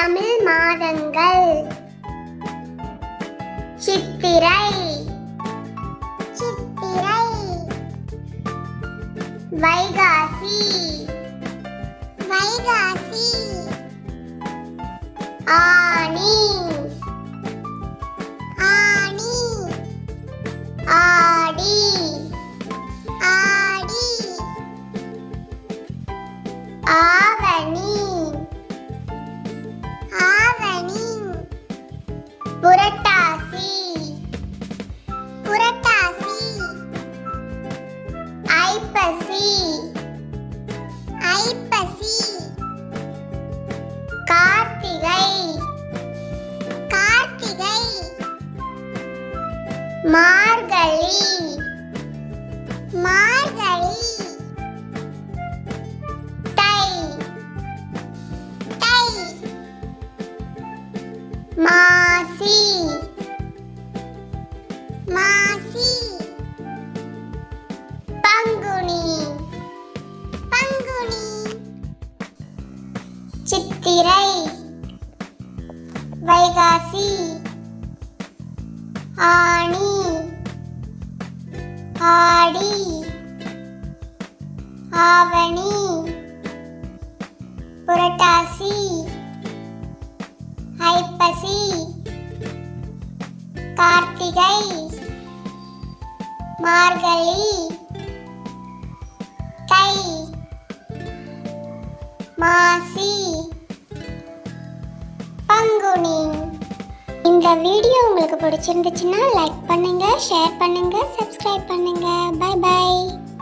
தமிழ் மாதங்கள். சித்திரை சித்திரை, வைகாசி வைகாசி, ஆனி ஆனி, ஆடி ஆடி, ஆவணி ஆவணி, புரட்டாசி புரட்டாசி, ஐப்பசி ஐப்பசி, கார்த்திகை கார்த்திகை, மார்கழி மார்கழி, தை தை, மாசி மாசி, பங்குனி பங்குனி, சித்திரை வைகாசி, ஆனி ஆடி, ஆவணி, புரட்டாசி, ஐப்பசி, கார்த்திகை, மார்கழி, தை, மாசி, பங்குனி. இந்த வீடியோ உங்களுக்கு பிடிச்சிருந்துச்சுன்னா லைக் பண்ணுங்க, ஷேர் பண்ணுங்க, சப்ஸ்கிரைப் பண்ணுங்க. Bye by.